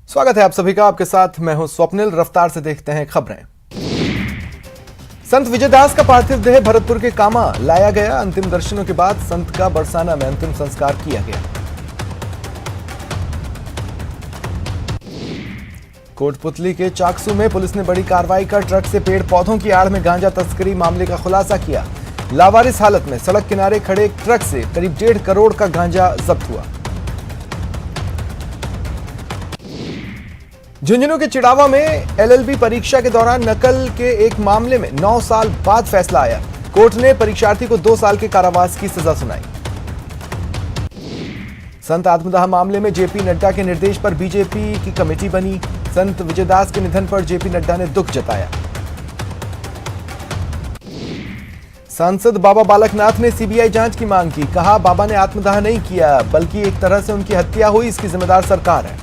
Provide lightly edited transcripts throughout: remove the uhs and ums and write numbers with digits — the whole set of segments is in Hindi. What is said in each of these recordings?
स्वागत है आप सभी का। आपके साथ मैं हूं स्वप्निल। रफ्तार से देखते हैं खबरें। संत विजयदास का पार्थिव देह भरतपुर के कामा लाया गया। अंतिम दर्शनों के बाद संत का बरसाना में अंतिम संस्कार किया गया। कोटपुतली के चाकसू में पुलिस ने बड़ी कार्रवाई कर ट्रक से पेड़ पौधों की आड़ में गांजा तस्करी मामले का खुलासा किया। लावारिस हालत में सड़क किनारे खड़े एक ट्रक से करीब 1.5 करोड़ का गांजा जब्त हुआ। झुंझुनू के चिड़ावा में एलएलबी परीक्षा के दौरान नकल के एक मामले में 9 साल बाद फैसला आया। कोर्ट ने परीक्षार्थी को 2 साल के कारावास की सजा सुनाई। संत आत्मदाह मामले में जेपी नड्डा के निर्देश पर बीजेपी की कमेटी बनी। संत विजयदास के निधन पर जेपी नड्डा ने दुख जताया। सांसद बाबा बालकनाथ ने सीबीआई जांच की मांग की। कहा, बाबा ने आत्मदाह नहीं किया बल्कि एक तरह से उनकी हत्या हुई, इसकी जिम्मेदार सरकार है।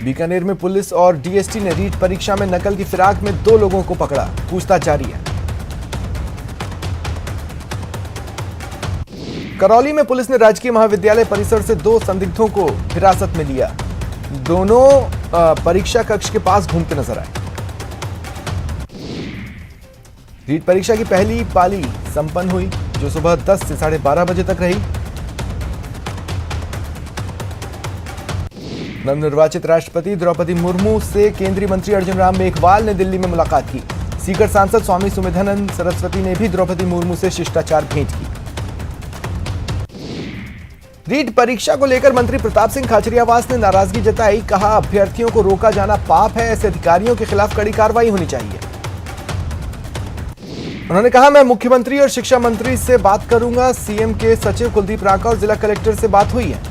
बीकानेर में पुलिस और डीएसटी ने रीट परीक्षा में नकल की फिराक में 2 लोगों को पकड़ा। पूछताछ जारी है। करौली में पुलिस ने राजकीय महाविद्यालय परिसर से 2 संदिग्धों को हिरासत में लिया। दोनों परीक्षा कक्ष के पास घूमते नजर आए। रीट परीक्षा की पहली पाली संपन्न हुई, जो सुबह 10 से 12:30 बजे तक रही। नवनिर्वाचित राष्ट्रपति द्रौपदी मुर्मू से केंद्रीय मंत्री अर्जुन राम मेघवाल ने दिल्ली में मुलाकात की। सीकर सांसद स्वामी सुमेधानंद सरस्वती ने भी द्रौपदी मुर्मू से शिष्टाचार भेंट की। रीट परीक्षा को लेकर मंत्री प्रताप सिंह खाचरियावास ने नाराजगी जताई। कहा, अभ्यर्थियों को रोका जाना पाप है, ऐसे अधिकारियों के खिलाफ कड़ी कार्रवाई होनी चाहिए। उन्होंने कहा, मैं मुख्यमंत्री और शिक्षा मंत्री से बात करूंगा। सीएम के सचिव कुलदीप रांका और जिला कलेक्टर से बात हुई है।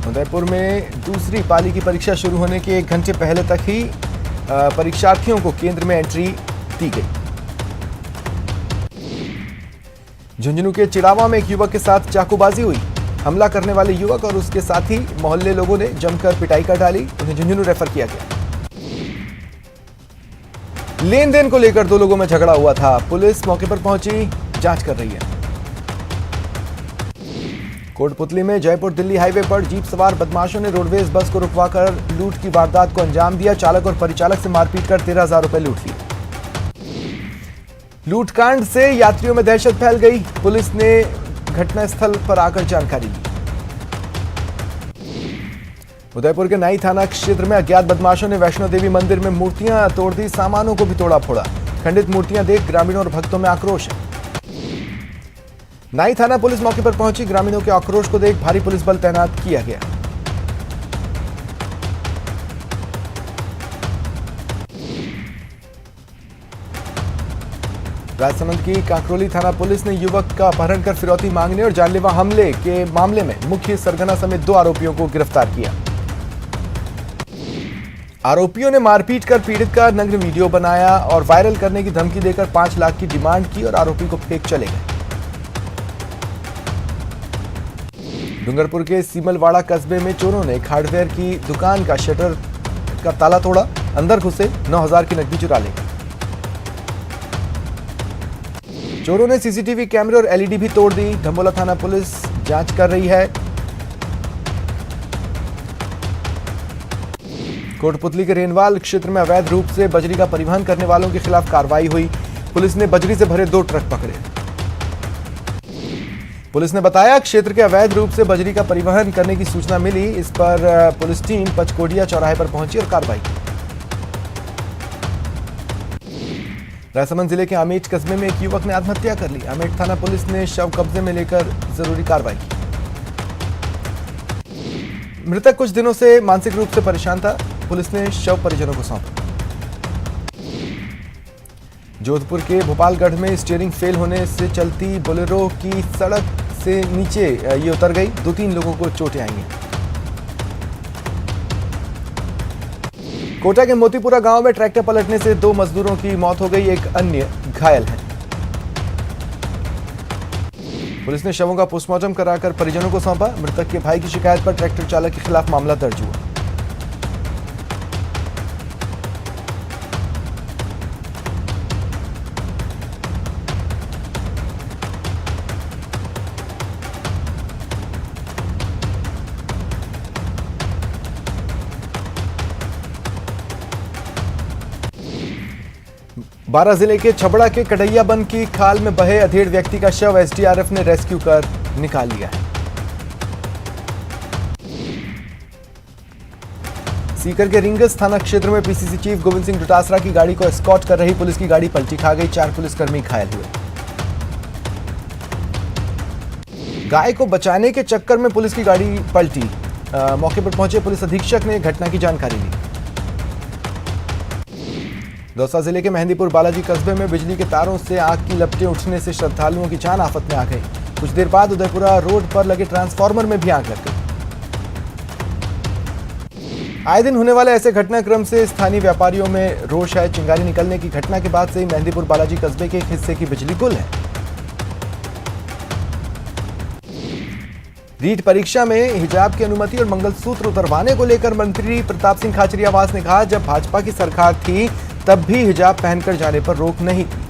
उदयपुर में दूसरी पाली की परीक्षा शुरू होने के 1 घंटे पहले तक ही परीक्षार्थियों को केंद्र में एंट्री दी गई। झुंझुनू के चिड़ावा में एक युवक के साथ चाकूबाजी हुई। हमला करने वाले युवक और उसके साथी मोहल्ले लोगों ने जमकर पिटाई कर डाली। उन्हें झुंझुनू रेफर किया गया। लेन देन को लेकर 2 लोगों में झगड़ा हुआ था। पुलिस मौके पर पहुंची, जांच कर रही है। कोटपुतली में जयपुर दिल्ली हाईवे पर जीप सवार बदमाशों ने रोडवेज बस को रुकवाकर लूट की वारदात को अंजाम दिया। चालक और परिचालक से मारपीट कर 13,000 रुपए लूट लिए। लूटकांड से यात्रियों में दहशत फैल गई। पुलिस ने घटनास्थल पर आकर जानकारी ली। उदयपुर के नाई थाना क्षेत्र में अज्ञात बदमाशों ने वैष्णो देवी मंदिर में मूर्तियां तोड़ दी। सामानों को भी तोड़ा फोड़ा। खंडित मूर्तियां देख ग्रामीणों और भक्तों में आक्रोश है। नाई थाना पुलिस मौके पर पहुंची। ग्रामीणों के आक्रोश को देख भारी पुलिस बल तैनात किया गया। राजसमंद की कांकरोली थाना पुलिस ने युवक का अपहरण कर फिरौती मांगने और जानलेवा हमले के मामले में मुख्य सरगना समेत 2 आरोपियों को गिरफ्तार किया। आरोपियों ने मारपीट कर पीड़ित का नग्न वीडियो बनाया और वायरल करने की धमकी देकर 5 लाख की डिमांड की और आरोपी को फेंक चले गए। डूंगरपुर के सीमलवाड़ा कस्बे में चोरों ने एक हार्डवेयर की दुकान का शटर का ताला तोड़ा। अंदर घुसे 9,000 की नकदी चुरा ली। चोरों ने सीसीटीवी कैमरे और एलईडी भी तोड़ दी। धम्बोला थाना पुलिस जांच कर रही है। कोटपुतली के रेनवाल क्षेत्र में अवैध रूप से बजरी का परिवहन करने वालों के खिलाफ कार्रवाई हुई। पुलिस ने बजरी से भरे 2 ट्रक पकड़े। पुलिस ने बताया, क्षेत्र के अवैध रूप से बजरी का परिवहन करने की सूचना मिली। इस पर पुलिस टीम पचकोडिया चौराहे पर पहुंची और कार्रवाई की। राजसमंद जिले के आमेठ कस्बे में एक युवक ने आत्महत्या कर ली। आमेठ थाना पुलिस ने शव कब्जे में लेकर जरूरी कार्रवाई की। मृतक कुछ दिनों से मानसिक रूप से परेशान था। पुलिस ने शव परिजनों को सौंपा। जोधपुर के भोपालगढ़ में स्टीयरिंग फेल होने से चलती बोलेरो की सड़क से नीचे ये उतर गई। 2-3 लोगों को चोटें आई हैं। कोटा के मोतीपुरा गांव में ट्रैक्टर पलटने से 2 मजदूरों की मौत हो गई। एक अन्य घायल है। पुलिस ने शवों का पोस्टमार्टम कराकर परिजनों को सौंपा। मृतक के भाई की शिकायत पर ट्रैक्टर चालक के खिलाफ मामला दर्ज हुआ। बारां जिले के छबड़ा के कटैया बंद की खाल में बहे अधेड़ व्यक्ति का शव एसडीआरएफ ने रेस्क्यू कर निकाल लिया है। सीकर के रिंगस थाना क्षेत्र में पीसीसी चीफ गोविंद सिंह डोटासरा की गाड़ी को एस्कॉर्ट कर रही पुलिस की गाड़ी पलटी खा गई, 4 पुलिसकर्मी घायल हुए। गाय को बचाने के चक्कर में पुलिस की गाड़ी पलटी, मौके पर पहुंचे पुलिस अधीक्षक ने घटना की जानकारी ली। दौसा जिले के मेहंदीपुर बालाजी कस्बे में बिजली के तारों से आग की लपटें उठने से श्रद्धालुओं की जान आफत में आ गई। कुछ देर बाद उदयपुरा रोड पर लगे ट्रांसफार्मर में भी आग लग गई। आए दिन होने वाले ऐसे घटनाक्रम से स्थानीय व्यापारियों में रोष है। चिंगारी निकलने की घटना के बाद से ही मेहंदीपुर बालाजी कस्बे के एक हिस्से की बिजली गुल है। रीट परीक्षा में हिजाब की अनुमति और मंगलसूत्र उतरवाने को लेकर मंत्री प्रताप सिंह खाचरियावास ने कहा, जब भाजपा की सरकार थी तब भी हिजाब पहनकर जाने पर रोक नहीं थी।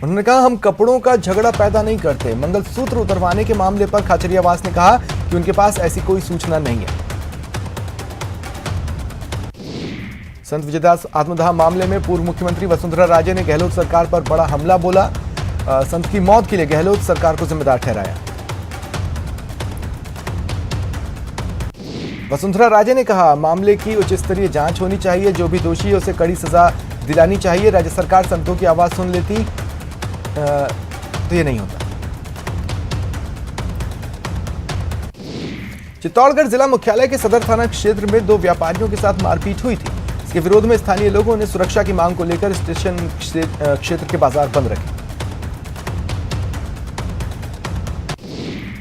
उन्होंने कहा, हम कपड़ों का झगड़ा पैदा नहीं करते। मंगलसूत्र उतरवाने के मामले पर खाचरियावास ने कहा कि उनके पास ऐसी कोई सूचना नहीं है। संत विजयदास आत्मदाह मामले में पूर्व मुख्यमंत्री वसुंधरा राजे ने गहलोत सरकार पर बड़ा हमला बोला। संत की मौत के लिए गहलोत सरकार को जिम्मेदार ठहराया। वसुंधरा राजे ने कहा, मामले की उच्च स्तरीय जांच होनी चाहिए, जो भी दोषी है उसे कड़ी सजा दिलानी चाहिए। राज्य सरकार संतों की आवाज सुन लेती तो ये नहीं होता। चित्तौड़गढ़ जिला मुख्यालय के सदर थाना क्षेत्र में 2 व्यापारियों के साथ मारपीट हुई थी। इसके विरोध में स्थानीय लोगों ने सुरक्षा की मांग को लेकर स्टेशन क्षेत्र के बाजार बंद रखे।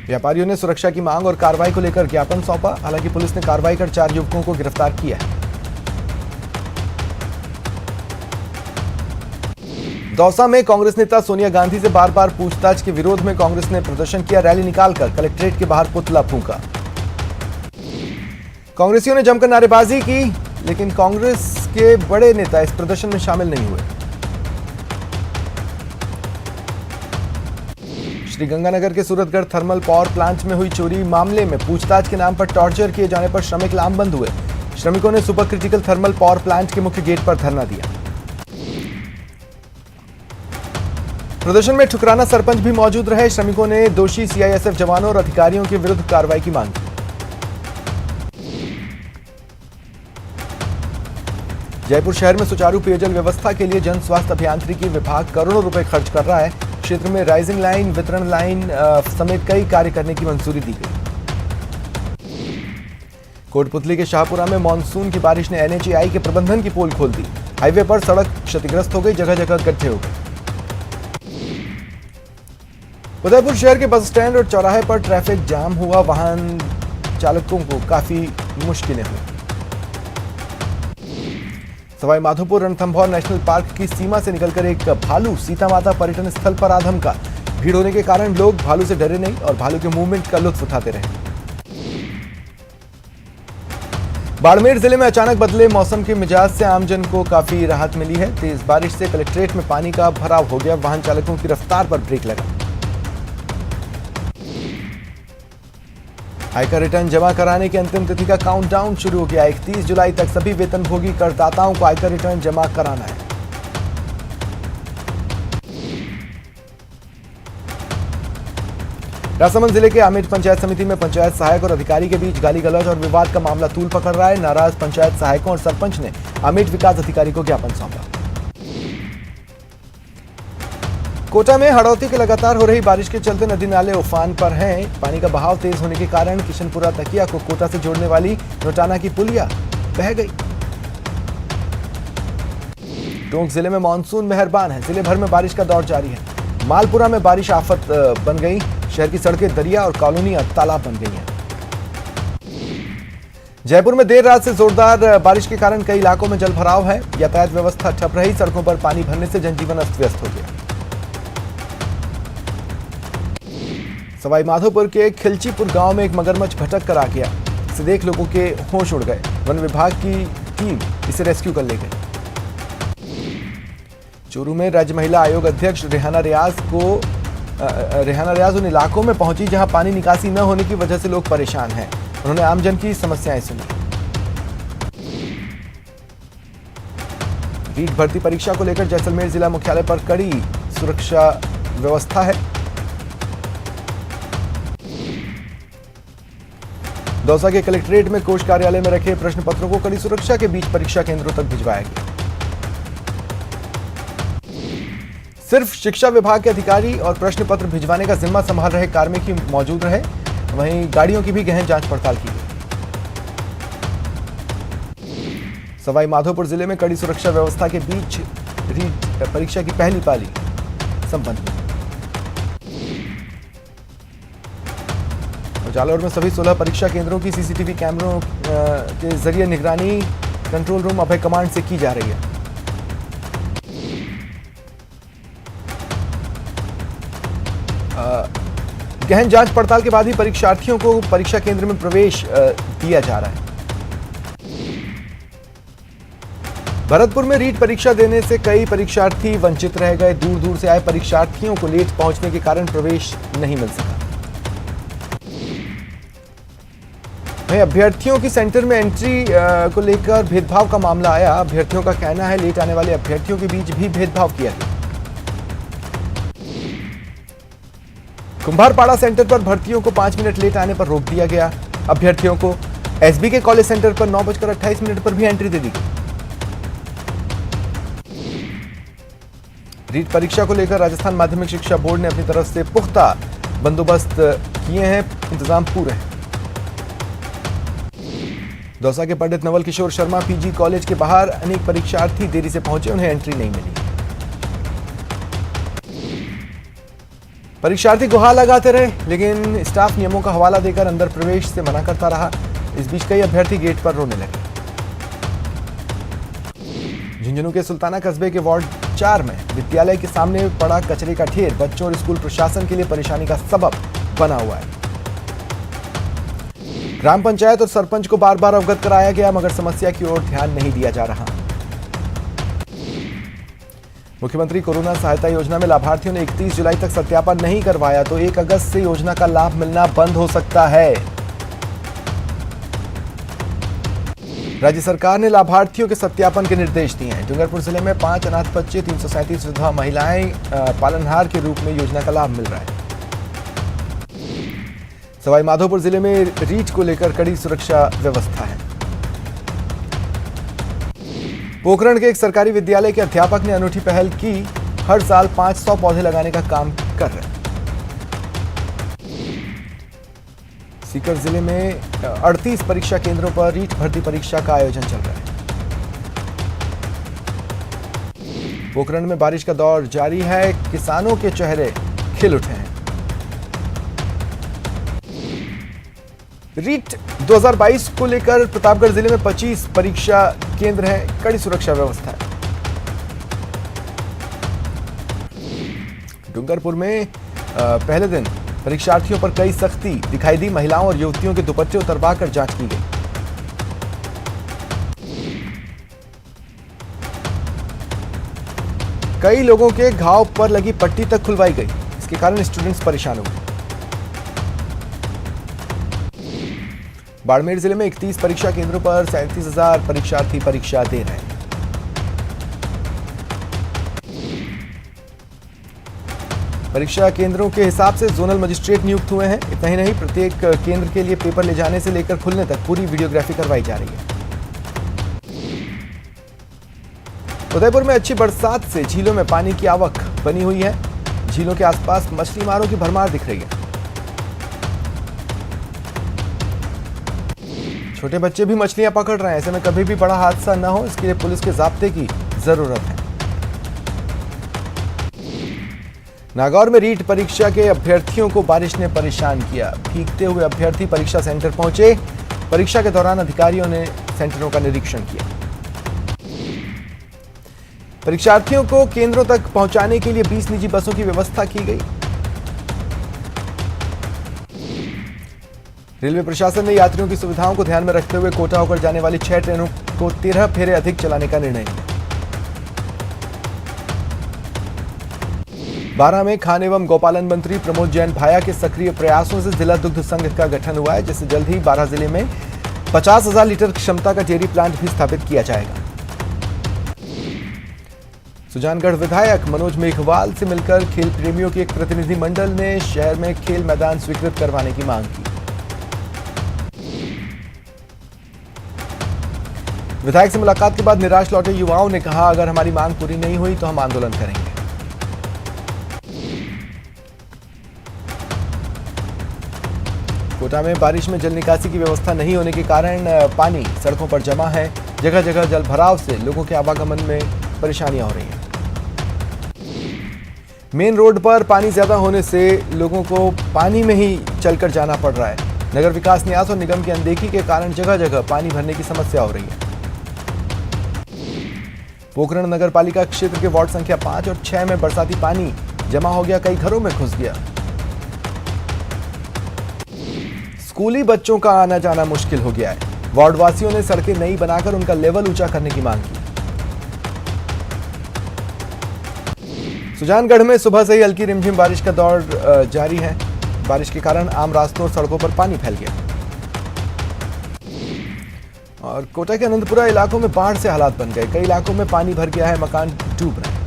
व्यापारियों ने सुरक्षा की मांग और कार्रवाई को लेकर ज्ञापन सौंपा। हालांकि पुलिस ने कार्रवाई कर 4 युवकों को गिरफ्तार किया है। दौसा में कांग्रेस नेता सोनिया गांधी से बार बार पूछताछ के विरोध में कांग्रेस ने प्रदर्शन किया। रैली निकालकर कलेक्ट्रेट के बाहर पुतला फूंका। कांग्रेसियों ने जमकर नारेबाजी की, लेकिन कांग्रेस के बड़े नेता इस प्रदर्शन में शामिल नहीं हुए। श्रीगंगानगर के सूरतगढ़ थर्मल पावर प्लांट में हुई चोरी मामले में पूछताछ के नाम पर टॉर्चर किए जाने पर श्रमिक लामबंद हुए। श्रमिकों ने super critical thermal power plant के मुख्य गेट पर धरना दिया। प्रदर्शन में ठुकराना सरपंच भी मौजूद रहे। श्रमिकों ने दोषी सीआईएसएफ जवानों और अधिकारियों के विरुद्ध कार्रवाई की मांग की। जयपुर शहर में सुचारू पेयजल व्यवस्था के लिए जन स्वास्थ्य अभियांत्रिकी विभाग करोड़ों रुपए खर्च कर रहा है। क्षेत्र में राइजिंग लाइन, वितरण लाइन समेत कई कार्य करने की मंजूरी दी गई। कोटपुतली के शाहपुरा में मानसून की बारिश ने एनएचएआई के प्रबंधन की पोल खोल दी। हाईवे पर सड़क क्षतिग्रस्त हो गई, जगह जगह गड्ढे हो गए। उदयपुर शहर के बस स्टैंड और चौराहे पर ट्रैफिक जाम हुआ। वाहन चालकों को काफी मुश्किलें हुई। सवाई माधोपुर रणथंभौर नेशनल पार्क की सीमा से निकलकर एक भालू सीता माता पर्यटन स्थल पर आधमका। भीड़ होने के कारण लोग भालू से डरे नहीं और भालू के मूवमेंट का लुत्फ उठाते रहे। बाड़मेर जिले में अचानक बदले मौसम के मिजाज से आमजन को काफी राहत मिली है। तेज बारिश से कलेक्ट्रेट में पानी का भराव हो गया। वाहन चालकों की रफ्तार पर ब्रेक लगा। आयकर रिटर्न जमा कराने की अंतिम तिथि का काउंटडाउन शुरू हो गया। 31 जुलाई तक सभी वेतनभोगी करदाताओं को आयकर रिटर्न जमा कराना है। राजसमंद जिले के आमेट पंचायत समिति में पंचायत सहायक और अधिकारी के बीच गाली गलौज और विवाद का मामला तूल पकड़ रहा है। नाराज पंचायत सहायकों और सरपंच ने आमेट विकास अधिकारी को ज्ञापन सौंपा। कोटा में हड़ौती के लगातार हो रही बारिश के चलते नदी नाले उफान पर हैं। पानी का बहाव तेज होने के कारण किशनपुरा तकिया को कोटा से जोड़ने वाली नोटाना की पुलिया बह गई। टोंक जिले में मानसून मेहरबान है। जिले भर में बारिश का दौर जारी है। मालपुरा में बारिश आफत बन गई। शहर की सड़कें दरिया और कॉलोनियां तालाब बन गई हैं। जयपुर में देर रात से जोरदार बारिश के कारण कई इलाकों में जलभराव है। यातायात व्यवस्था ठप रही। सड़कों पर पानी भरने से जनजीवन अस्त व्यस्त हो गया। सवाई माधोपुर के खिलचीपुर गांव में एक मगरमच्छ भटक कर आ गया। इसे देख लोगों के होश उड़ गए। वन विभाग की टीम इसे रेस्क्यू कर ले गई। चूरू में राज्य महिला आयोग अध्यक्ष रेहाना रियाज उन इलाकों में पहुंची जहां पानी निकासी न होने की वजह से लोग परेशान हैं। उन्होंने आमजन की समस्याएं सुनी। रीट भर्ती परीक्षा को लेकर जैसलमेर जिला मुख्यालय पर कड़ी सुरक्षा व्यवस्था है। दौसा के कलेक्ट्रेट में कोष कार्यालय में रखे प्रश्न पत्रों को कड़ी सुरक्षा के बीच परीक्षा केंद्रों तक भिजवाया गया। सिर्फ शिक्षा विभाग के अधिकारी और प्रश्न पत्र भिजवाने का जिम्मा संभाल रहे कार्मिक ही मौजूद रहे। वहीं गाड़ियों की भी गहन जांच पड़ताल की गई। सवाई माधोपुर जिले में कड़ी सुरक्षा व्यवस्था के बीच रीट परीक्षा की पहली पाली संपन्न हुई। जालौर में सभी 16 परीक्षा केंद्रों की सीसीटीवी कैमरों के जरिए निगरानी कंट्रोल रूम अभय कमांड से की जा रही है। गहन जांच पड़ताल के बाद ही परीक्षार्थियों को परीक्षा केंद्र में प्रवेश दिया जा रहा है। भरतपुर में रीट परीक्षा देने से कई परीक्षार्थी वंचित रह गए। दूर दूर से आए परीक्षार्थियों को लेट पहुंचने के कारण प्रवेश नहीं मिल सका। वहीं अभ्यर्थियों की सेंटर में एंट्री को लेकर भेदभाव का मामला आया। अभ्यर्थियों का कहना है लेट आने वाले अभ्यर्थियों के बीच भी भेदभाव किया गया। कुंभारपाड़ा सेंटर पर भर्तियों को 5 मिनट लेट आने पर रोक दिया गया। अभ्यर्थियों को एसबीके कॉलेज सेंटर पर 9:28 पर भी एंट्री दे दी गई। रीट परीक्षा को लेकर राजस्थान माध्यमिक शिक्षा बोर्ड ने अपनी तरफ से पुख्ता बंदोबस्त किए हैं। इंतजाम पूरे हैं। दौसा के पंडित नवल किशोर शर्मा पीजी कॉलेज के बाहर अनेक परीक्षार्थी देरी से पहुंचे, उन्हें एंट्री नहीं मिली। परीक्षार्थी गुहार लगाते रहे, लेकिन स्टाफ नियमों का हवाला देकर अंदर प्रवेश से मना करता रहा। इस बीच कई अभ्यर्थी गेट पर रोने लगे। झुंझुनू के सुल्ताना कस्बे के वार्ड 4 में विद्यालय के सामने पड़ा कचरे का ढेर बच्चों और स्कूल प्रशासन के लिए परेशानी का सबब बना हुआ है। ग्राम पंचायत और सरपंच को बार बार अवगत कराया गया, मगर समस्या की ओर ध्यान नहीं दिया जा रहा। मुख्यमंत्री कोरोना सहायता योजना में लाभार्थियों ने 31 जुलाई तक सत्यापन नहीं करवाया तो 1 अगस्त से योजना का लाभ मिलना बंद हो सकता है। राज्य सरकार ने लाभार्थियों के सत्यापन के निर्देश दिए हैं। डूंगरपुर जिले में 5 अनाथ बच्चे 337 विधवा महिलाएं पालनहार के रूप में योजना का लाभ मिल रहा है। सवाई माधोपुर जिले में रीट को लेकर कड़ी सुरक्षा व्यवस्था है। पोखरण के एक सरकारी विद्यालय के अध्यापक ने अनूठी पहल की। हर साल 500 पौधे लगाने का काम कर रहे हैं। सीकर जिले में 38 परीक्षा केंद्रों पर रीट भर्ती परीक्षा का आयोजन चल रहा है। पोखरण में बारिश का दौर जारी है, किसानों के चेहरे खिल उठे हैं। रीट 2022 को लेकर प्रतापगढ़ जिले में 25 परीक्षा केंद्र हैं, कड़ी सुरक्षा व्यवस्था है। डूंगरपुर में पहले दिन परीक्षार्थियों पर कई सख्ती दिखाई दी। महिलाओं और युवतियों के दुपट्टे उतरवाकर जांच की गई। कई लोगों के घाव पर लगी पट्टी तक खुलवाई गई। इसके कारण स्टूडेंट्स परेशान हुए। बाड़मेर जिले में 31 परीक्षा केंद्रों पर 37,000 परीक्षार्थी परीक्षा दे रहे हैं। परीक्षा केंद्रों के हिसाब से जोनल मजिस्ट्रेट नियुक्त हुए हैं। इतना ही नहीं, प्रत्येक केंद्र के लिए पेपर ले जाने से लेकर खुलने तक पूरी वीडियोग्राफी करवाई जा रही है। उदयपुर में अच्छी बरसात से झीलों में पानी की आवक बनी हुई है। झीलों के आसपास मछली मारों की भरमार दिख रही है। छोटे बच्चे भी मछलियां पकड़ रहे हैं। ऐसे में कभी भी बड़ा हादसा न हो, इसके लिए पुलिस के जाब्ते की जरूरत है। नागौर में रीट परीक्षा के अभ्यर्थियों को बारिश ने परेशान किया। भीगते हुए अभ्यर्थी परीक्षा सेंटर पहुंचे। परीक्षा के दौरान अधिकारियों ने सेंटरों का निरीक्षण किया। परीक्षार्थियों को केंद्रों तक पहुंचाने के लिए 20 निजी बसों की व्यवस्था की गई। रेलवे प्रशासन ने यात्रियों की सुविधाओं को ध्यान में रखते हुए कोटा होकर जाने वाली 6 ट्रेनों को 13 फेरे अधिक चलाने का निर्णय लिया। 12 में खान एवं गौपालन मंत्री प्रमोद जैन भाया के सक्रिय प्रयासों से जिला दुग्ध संघ का गठन हुआ है, जिससे जल्द ही 12 जिले में 50,000 लीटर क्षमता का डेयरी प्लांट भी स्थापित किया जाएगा। सुजानगढ़ विधायक मनोज मेघवाल से मिलकर खेल प्रेमियों के एक प्रतिनिधि मंडल ने शहर में खेल मैदान स्वीकृत करवाने की मांग की। विधायक से मुलाकात के बाद निराश लौटे युवाओं ने कहा, अगर हमारी मांग पूरी नहीं हुई तो हम आंदोलन करेंगे। कोटा में बारिश में जल निकासी की व्यवस्था नहीं होने के कारण पानी सड़कों पर जमा है। जगह जगह जल भराव से लोगों के आवागमन में परेशानियां हो रही हैं। मेन रोड पर पानी ज्यादा होने से लोगों को पानी में ही चलकर जाना पड़ रहा है। नगर विकास न्यास और निगम की अनदेखी के कारण जगह जगह पानी भरने की समस्या हो रही है। पोखरण नगर पालिका क्षेत्र के वार्ड संख्या 5 और 6 में बरसाती पानी जमा हो गया, कई घरों में घुस गया। स्कूली बच्चों का आना जाना मुश्किल हो गया है। वार्ड वासियों ने सड़कें नई बनाकर उनका लेवल ऊंचा करने की मांग की। सुजानगढ़ में सुबह से ही हल्की रिमझिम बारिश का दौर जारी है। बारिश के कारण आम रास्तों और सड़कों पर पानी फैल गया और कोटा के आनंदपुरा इलाकों में बाढ़ से हालात बन गए। कई इलाकों में पानी भर गया है, मकान डूब रहे हैं।